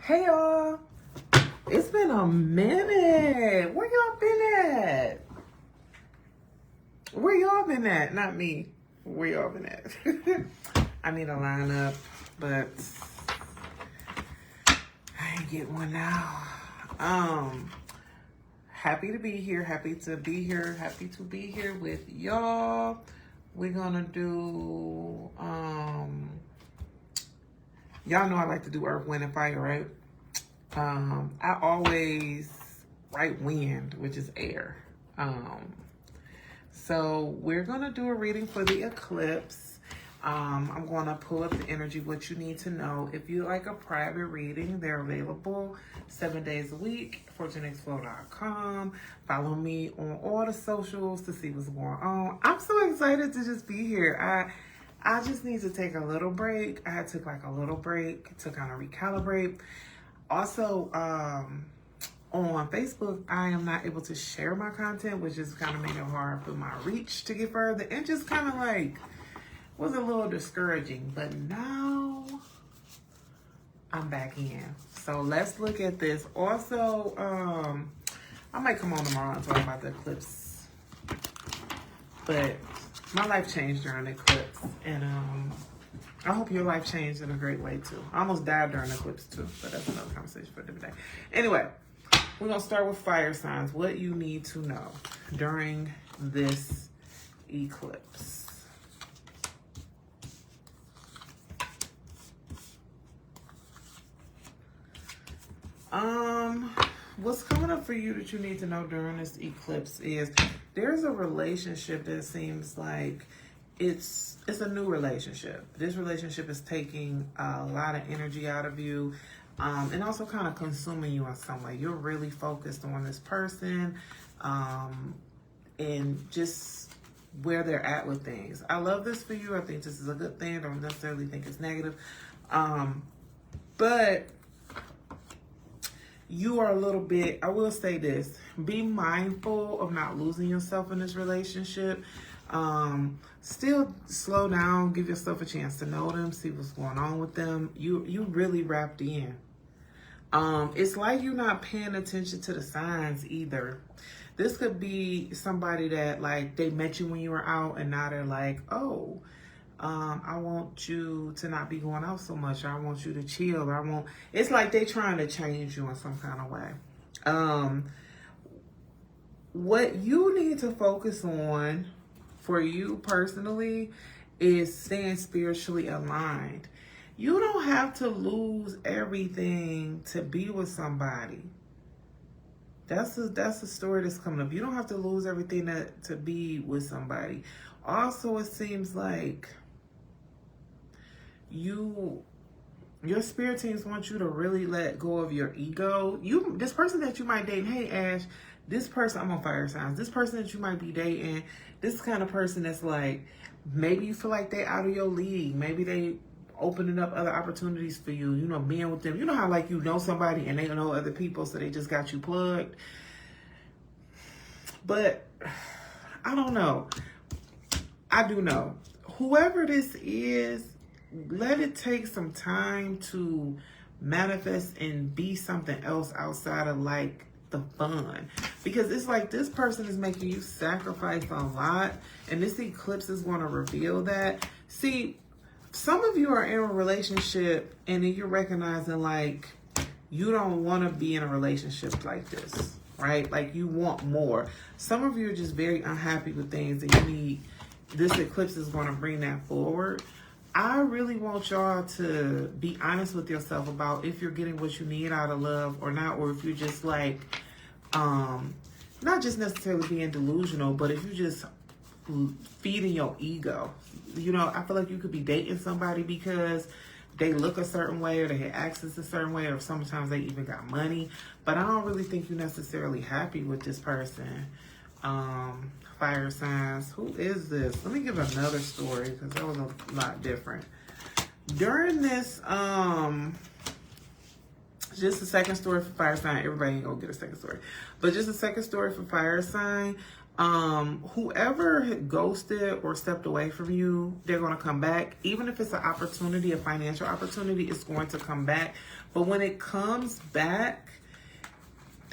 Hey y'all, it's been a minute. Where y'all been at? Where y'all been at? Not me. Where y'all been at? I need a lineup, but I ain't get one now. Happy to be here. Happy to be here with y'all. We're gonna do y'all know I like to do earth, wind, and fire, right? I always write wind, which is air. So we're gonna do a reading for the eclipse. I'm gonna pull up the energy, what you need to know. If you like a private reading, they're available 7 days a week, fortunexflow.com. Follow me on all the socials to see what's going on. I'm so excited to just be here. I just need to take a little break. I took like a little break to kind of recalibrate. Also, on Facebook, I am not able to share my content, which is kind of made it hard for my reach to get further. And just kind of like was a little discouraging. But now I'm back in. So let's look at this. Also, I might come on tomorrow and talk about the eclipse. But my life changed during the eclipse, and I hope your life changed in a great way too. I almost died during the eclipse too, but that's another conversation for a different day. Anyway, we're gonna start with fire signs. What you need to know during this eclipse. What's coming up for you that you need to know during this eclipse is there's a relationship that seems like it's a new relationship. This relationship is taking a lot of energy out of you, and also kind of consuming you in some way. You're really focused on this person, and just where they're at with things. I love this for you. I think this is a good thing. I don't necessarily think it's negative, but you are a little bit, I will say this, be mindful of not losing yourself in this relationship. Still slow down, give yourself a chance to know them, see what's going on with them. You really wrapped in. It's like you're not paying attention to the signs either. This could be somebody that like they met you when you were out and now they're like, oh, I want you to not be going out so much. I want you to chill. It's like they trying to change you in some kind of way. What you need to focus on for you personally is staying spiritually aligned. You don't have to lose everything to be with somebody. That's a story that's coming up. You don't have to lose everything to be with somebody. Also, it seems like your spirit teams want you to really let go of your ego. This person that you might date, hey Ash, this person, I'm on fire signs, this person that you might be dating, this kind of person that's like, maybe you feel like they out of your league. Maybe they opening up other opportunities for you, being with them. You know how like you know somebody and they know other people, so they just got you plugged. But I don't know. I do know. Whoever this is, let it take some time to manifest and be something else outside of like the fun. Because it's like this person is making you sacrifice a lot, and this eclipse is going to reveal that. See, some of you are in a relationship and then you're recognizing like you don't want to be in a relationship like this, right? Like you want more. Some of you are just very unhappy with things and you need, this eclipse is going to bring that forward. I really want y'all to be honest with yourself about if you're getting what you need out of love or not, or if you're just like, not just necessarily being delusional, but if you're just feeding your ego. I feel like you could be dating somebody because they look a certain way or they have access a certain way, or sometimes they even got money, but I don't really think you're necessarily happy with this person. Fire signs. Who is this? Let me give another story because that was a lot different. During this, just a second story for fire sign. Everybody ain't gonna get a second story, but just a second story for fire sign. Whoever had ghosted or stepped away from you, they're going to come back. Even if it's an opportunity, a financial opportunity, it's going to come back. But when it comes back,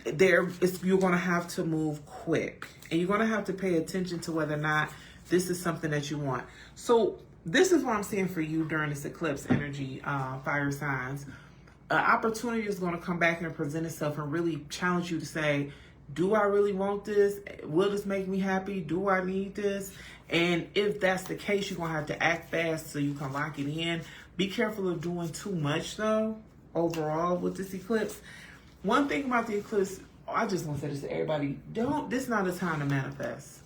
you're going to have to move quick, and you're going to have to pay attention to whether or not this is something that you want. So this is what I'm seeing for you during this eclipse energy, fire signs. An opportunity is going to come back and present itself and really challenge you to say, do I really want this? Will this make me happy? Do I need this? And if that's the case, you're going to have to act fast so you can lock it in. Be careful of doing too much, though, overall with this eclipse. One thing about the eclipse, I just want to say this to everybody. This is not a time to manifest.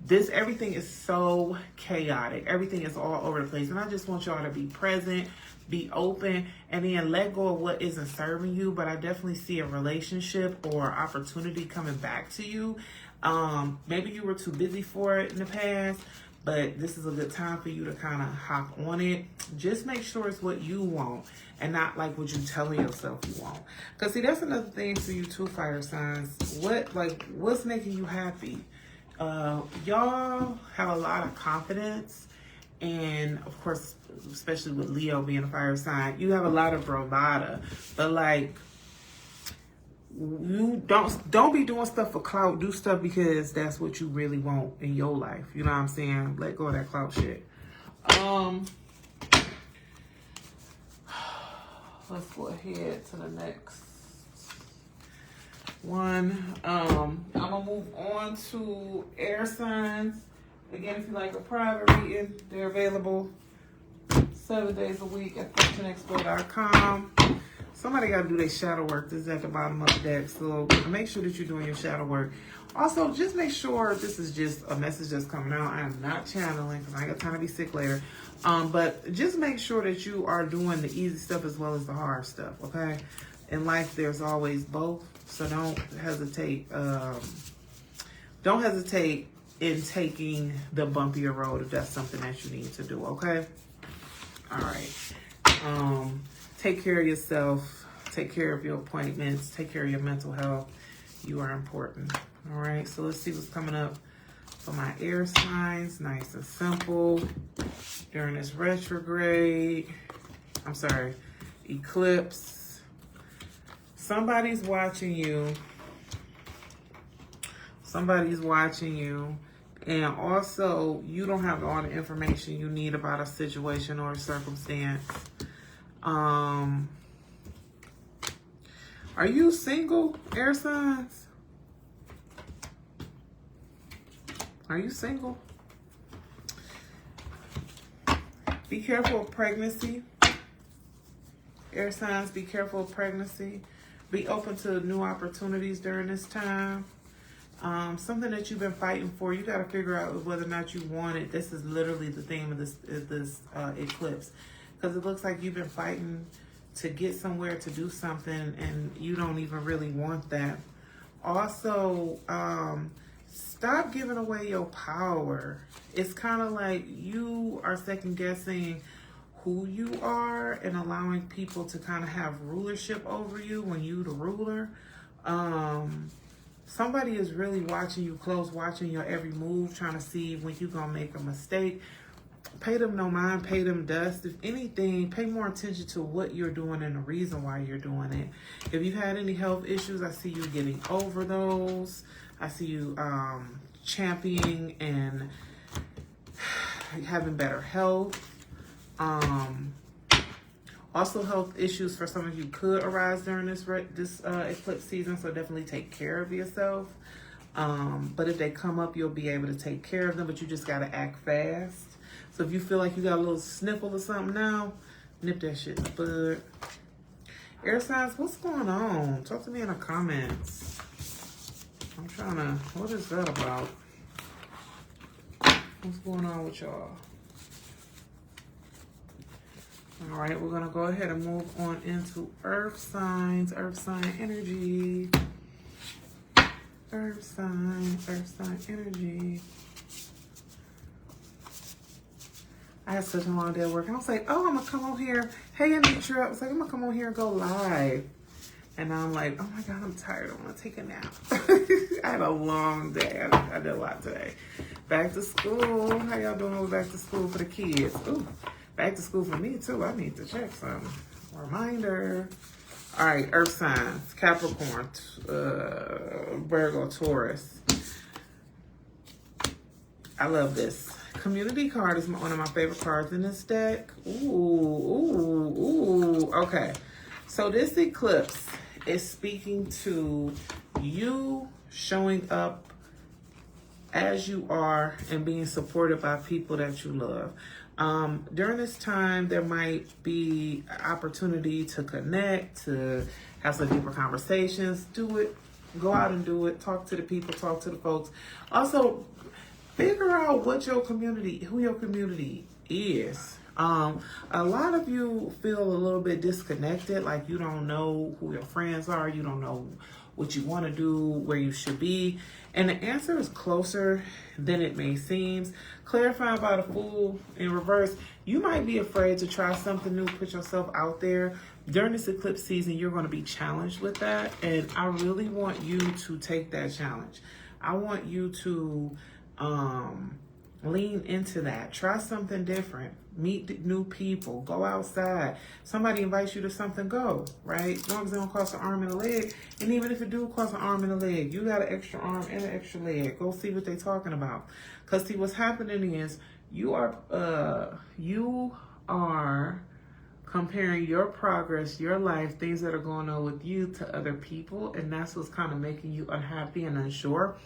Everything is so chaotic. Everything is all over the place. And I just want y'all to be present, be open, and then let go of what isn't serving you. But I definitely see a relationship or opportunity coming back to you. Maybe you were too busy for it in the past, but this is a good time for you to kind of hop on it. Just make sure it's what you want and not like what you're telling yourself you want. Because see, that's another thing for you too, fire signs. What's making you happy? Y'all have a lot of confidence, and of course, especially with Leo being a fire sign, you have a lot of bravado. But like, you don't be doing stuff for clout. Do stuff because that's what you really want in your life. You know what I'm saying? Let go of that clout shit. Let's go ahead to the next one. I'm gonna move on to air signs. Again, if you like a private reading, they're available 7 days a week at fortuneexpo.com. Somebody got to do their shadow work. This is at the bottom of the deck, so make sure that you're doing your shadow work. Also, just make sure this is just a message that's coming out. I am not channeling because I ain't got time to be sick later. But just make sure that you are doing the easy stuff as well as the hard stuff, okay? In life, there's always both, so don't hesitate. Don't hesitate in taking the bumpier road if that's something that you need to do, okay? All right. Take care of yourself. Take care of your appointments. Take care of your mental health. You are important. All right. So let's see what's coming up for my air signs. Nice and simple. During this retrograde. I'm sorry. Eclipse. Somebody's watching you. Somebody's watching you. And also, you don't have all the information you need about a situation or a circumstance. Are you single, air signs? Are you single? Be careful of pregnancy. Air signs, be careful of pregnancy. Be open to new opportunities during this time. Something that you've been fighting for, you got to figure out whether or not you want it. This is literally the theme of this eclipse. Because it looks like you've been fighting to get somewhere, to do something, and you don't even really want that. Also, stop giving away your power. It's kind of like you are second guessing who you are and allowing people to kind of have rulership over you when you the ruler. Somebody is really watching you close, watching your every move, trying to see when you're going to make a mistake. Pay them no mind, pay them dust. If anything, pay more attention to what you're doing and the reason why you're doing it. If you've had any health issues, I see you getting over those. I see you championing and having better health. Also, health issues for some of you could arise during this eclipse season, so definitely take care of yourself. But if they come up, you'll be able to take care of them, but you just got to act fast. So if you feel like you got a little sniffle or something now, nip that shit in the bud. Air signs, what's going on? Talk to me in the comments. I'm trying to, what is that about? What's going on with y'all? All right, we're going to go ahead and move on into earth signs, earth sign energy. Earth sign energy. I had such a long day at work. And I was like, oh, I'm going to come on here. Hey, Anitra. I was like, I'm going to come on here and go live. And I'm like, oh my God, I'm tired. I want to take a nap. I had a long day. I did a lot today. Back to school. How y'all doing with back to school for the kids? Ooh, back to school for me too. I need to check some. Reminder. All right, earth signs. Capricorn, Virgo, Taurus. I love this. Community card is one of my favorite cards in this deck. Ooh. Okay. So this eclipse is speaking to you showing up as you are and being supported by people that you love. During this time, there might be an opportunity to connect, to have some deeper conversations. Do it. Go out and do it. Talk to the people. Talk to the folks. Also, figure out who your community is. A lot of you feel a little bit disconnected, like you don't know who your friends are, you don't know what you want to do, where you should be. And the answer is closer than it may seem. Clarifying by the Fool in reverse, you might be afraid to try something new, put yourself out there. During this eclipse season, you're going to be challenged with that. And I really want you to take that challenge. I want you to lean into that. Try something different. Meet new people. Go outside. Somebody invites you to something, go, right? As long as it don't cost an arm and a leg. And even if it do cost an arm and a leg, you got an extra arm and an extra leg. Go see what they're talking about. Because see, what's happening is you are comparing your progress, your life, things that are going on with you to other people. And that's what's kind of making you unhappy and unsure.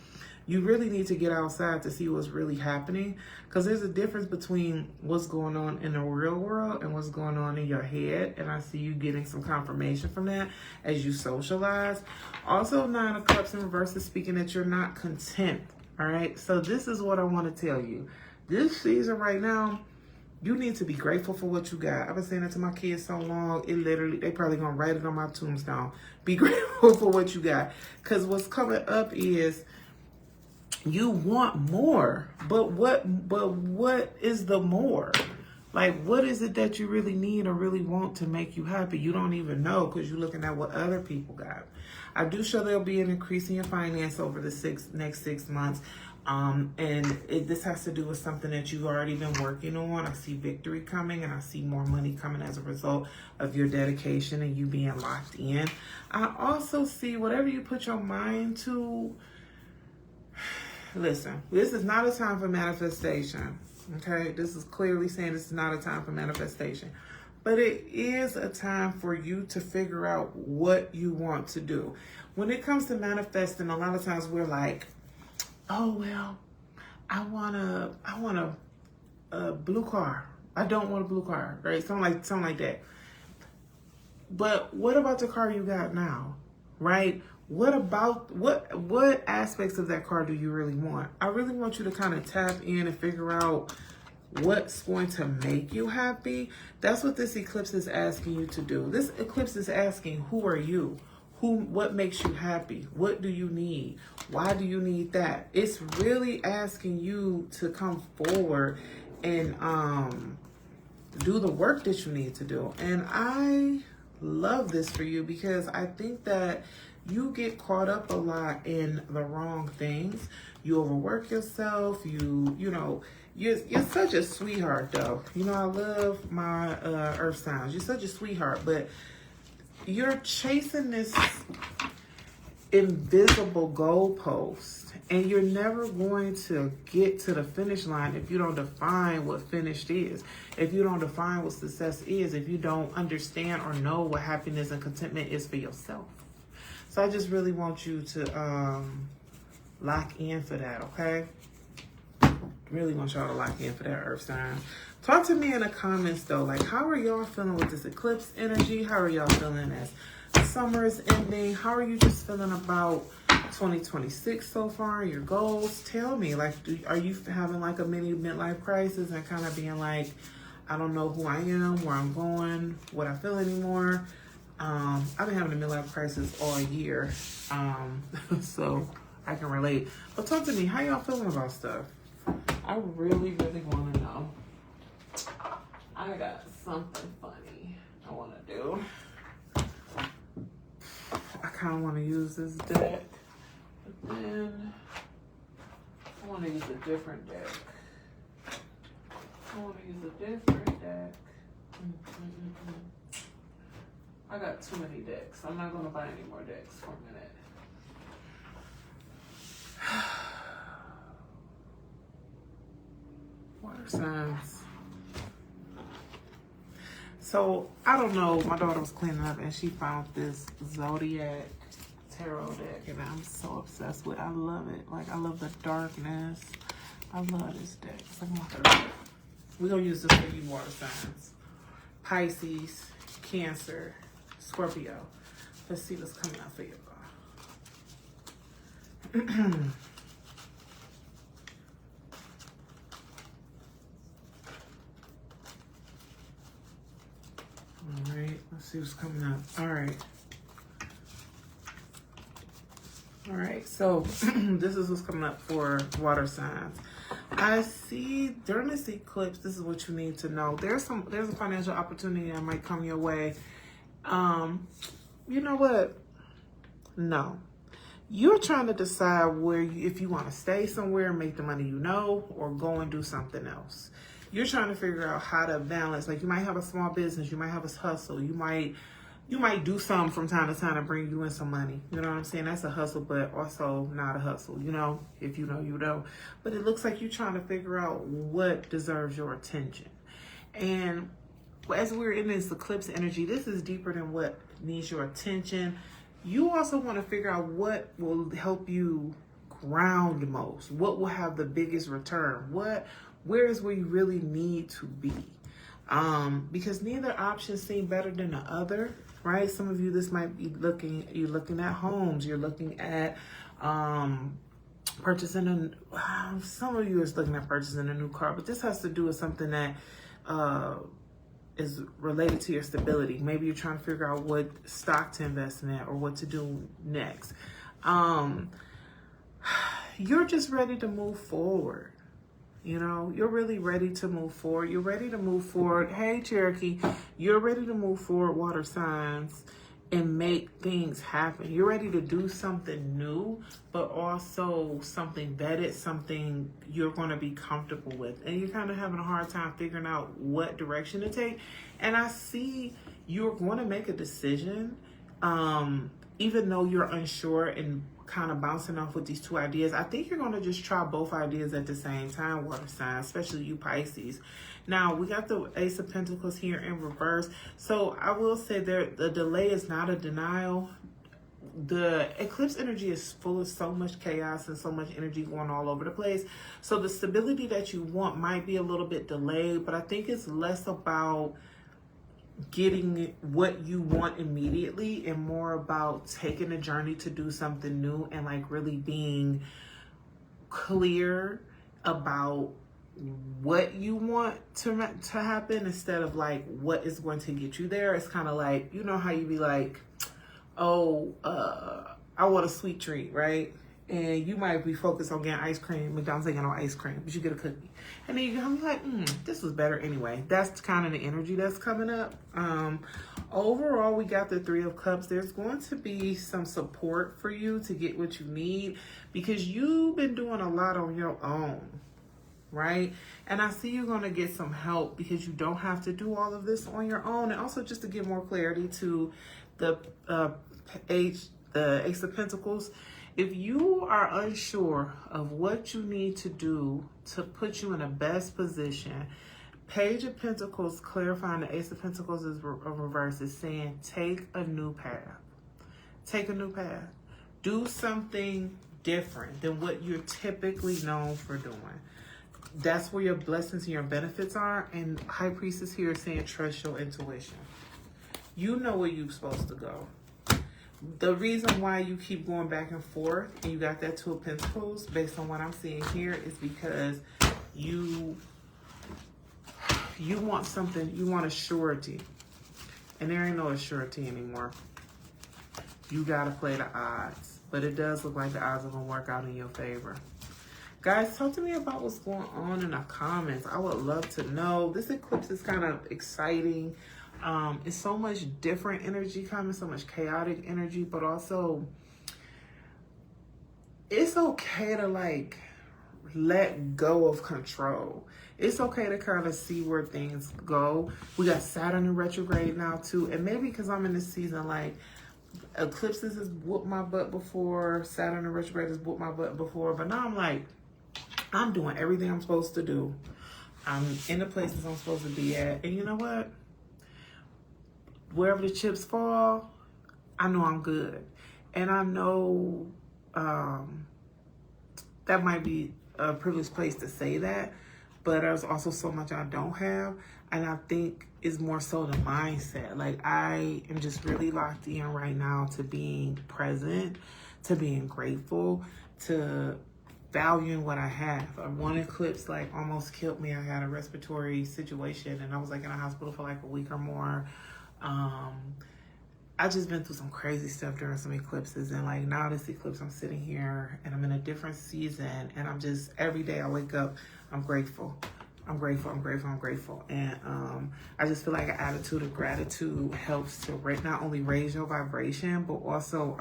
You really need to get outside to see what's really happening, because there's a difference between what's going on in the real world and what's going on in your head. And I see you getting some confirmation from that as you socialize. Also, 9 of Cups in reverse is speaking that you're not content. All right. So this is what I want to tell you. This season right now, you need to be grateful for what you got. I've been saying that to my kids so long. They probably going to write it on my tombstone. Be grateful for what you got. Because what's coming up is, you want more, but what is the more? Like, what is it that you really need or really want to make you happy? You don't even know, because you're looking at what other people got. I do show there'll be an increase in your finance over the next 6 months. This has to do with something that you've already been working on. I see victory coming, and I see more money coming as a result of your dedication and you being locked in. I also see whatever you put your mind to. Listen, this is not a time for manifestation, okay? This is clearly saying this is not a time for manifestation. But it is a time for you to figure out what you want to do. When it comes to manifesting, a lot of times we're like, oh, well, I want a blue car. I don't want a blue car, right? Something like that. But what about the car you got now, right? What about, what aspects of that car do you really want? I really want you to kind of tap in and figure out what's going to make you happy. That's what this eclipse is asking you to do. This eclipse is asking, who are you? What makes you happy? What do you need? Why do you need that? It's really asking you to come forward and do the work that you need to do. And I love this for you, because I think that you get caught up a lot in the wrong things. You overwork yourself. You're such a sweetheart, though. You know, I love my earth signs. You're such a sweetheart, but you're chasing this invisible goalpost, and you're never going to get to the finish line if you don't define what finished is, if you don't define what success is, if you don't understand or know what happiness and contentment is for yourself. So I just really want you to lock in for that, okay? Really want y'all to lock in for that, earth sign. Talk to me in the comments, though. Like, how are y'all feeling with this eclipse energy? How are y'all feeling as summer is ending? How are you just feeling about 2026 so far? Your goals? Tell me. Like, are you having like a mini midlife crisis and kind of being like, I don't know who I am, where I'm going, what I feel anymore? I've been having a midlife crisis all year, so I can relate. But talk to me, how y'all feeling about stuff? I really, really want to know. I got something funny I want to do. kind of want to use this deck, but then I want to use a different deck. I got too many decks. I'm not going to buy any more decks for a minute. Water signs. So, I don't know. My daughter was cleaning up and she found this Zodiac tarot deck and I'm so obsessed with it. I love it. Like, I love the darkness. I love this deck. So we're going to use this for you water signs. Pisces, Cancer, Scorpio. Let's see what's coming out for you. All right, let's see what's coming up. All right, so this is what's coming up for water signs. I see during this eclipse, this is what you need to know. There's a financial opportunity that might come your way. You know what? No. You're trying to decide if you want to stay somewhere and make the money you know, or go and do something else. You're trying to figure out how to balance. Like, you might have a small business, you might have a hustle, you might do something from time to time to bring you in some money. You know what I'm saying? That's a hustle, but also not a hustle. You know, if you know, you know. But it looks like you're trying to figure out what deserves your attention. And as we're in this eclipse energy, this is deeper than what needs your attention. You also want to figure out what will help you ground most. What will have the biggest return? Where is where you really need to be? Because neither option seem better than the other, right? Some of you, this might be you're looking at homes, you're looking at purchasing some of you is looking at purchasing a new car, but this has to do with something that is related to your stability. Maybe you're trying to figure out what stock to invest in or what to do next. You're just ready to move forward. You know, you're really ready to move forward. You're ready to move forward. Hey, Cherokee, you're ready to move forward, water signs, and make things happen. You're ready to do something new, but also something vetted, something you're going to be comfortable with. And you're kind of having a hard time figuring out what direction to take. And I see you're going to make a decision, even though you're unsure and kind of bouncing off with these two ideas. I think you're going to just try both ideas at the same time, water signs, especially you Pisces. Now, we got the Ace of Pentacles here in reverse. So I will say the delay is not a denial. The eclipse energy is full of so much chaos and so much energy going all over the place. So the stability that you want might be a little bit delayed, but I think it's less about getting what you want immediately and more about taking a journey to do something new and like really being clear about what you want to happen instead of like what is going to get you there. It's kind of like, you know how you be like, oh, I want a sweet treat, right? And you might be focused on getting ice cream. McDonald's ain't got no ice cream, but you get a cookie. And then you're like, this was better anyway. That's kind of the energy that's coming up. Overall, we got the Three of Cups. There's going to be some support for you to get what you need because you've been doing a lot on your own, right? And I see you're going to get some help because you don't have to do all of this on your own. And also just to give more clarity to the Ace of Pentacles, if you are unsure of what you need to do to put you in the best position, Page of Pentacles clarifying the Ace of Pentacles is reverse is saying take a new path. Take a new path. Do something different than what you're typically known for doing. That's where your blessings and your benefits are. And High Priestess here is saying trust your intuition. You know where you're supposed to go. The reason why you keep going back and forth and you got that Two of Pentacles based on what I'm seeing here is because you want something, you want a surety. And there ain't no surety anymore. You gotta play the odds. But it does look like the odds are gonna work out in your favor. Guys, talk to me about what's going on in the comments. I would love to know. This eclipse is kind of exciting. It's so much different energy coming, so much chaotic energy, but also it's okay to like let go of control. It's okay to kind of see where things go. We got Saturn in retrograde now too, and maybe because I'm in this season, like eclipses has whooped my butt before, Saturn in retrograde has whooped my butt before, but now I'm like, I'm doing everything I'm supposed to do. I'm in the places I'm supposed to be at, and you know what? Wherever the chips fall, I know I'm good, and I know that might be a privileged place to say that, but there's also so much I don't have, and I think it's more so the mindset. Like, I am just really locked in right now to being present, to being grateful, to valuing what I have. One eclipse like almost killed me. I had a respiratory situation, and I was like in a hospital for like a week or more. I just been through some crazy stuff during some eclipses, and like now this eclipse, I'm sitting here and I'm in a different season, and I'm just, every day I wake up, I'm grateful. I'm grateful, I'm grateful, I'm grateful. And I just feel like an attitude of gratitude helps to not only raise your vibration, but also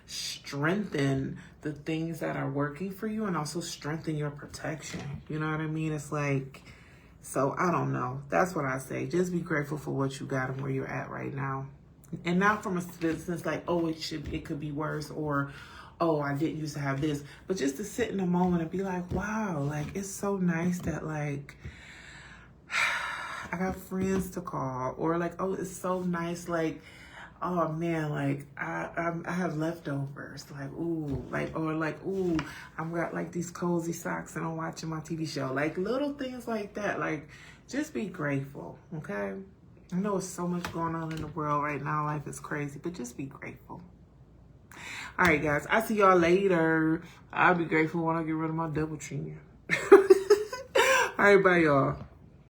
strengthen the things that are working for you, and also strengthen your protection. You know what I mean? It's like, so I don't know. That's what I say. Just be grateful for what you got and where you're at right now. And not from a sense like, oh, it could be worse, or, oh, I didn't used to have this. But just to sit in a moment and be like, wow, like it's so nice that like I got friends to call, or like, oh, it's so nice, like, oh man, like I have leftovers, like, ooh, like, or like, ooh, I've got like these cozy socks and I'm watching my TV show, like little things like that. Like, just be grateful, okay? I know there's so much going on in the world right now, life is crazy, but just be grateful. All right, guys, I'll see y'all later. I'll be grateful when I get rid of my double chin. All right, bye, y'all.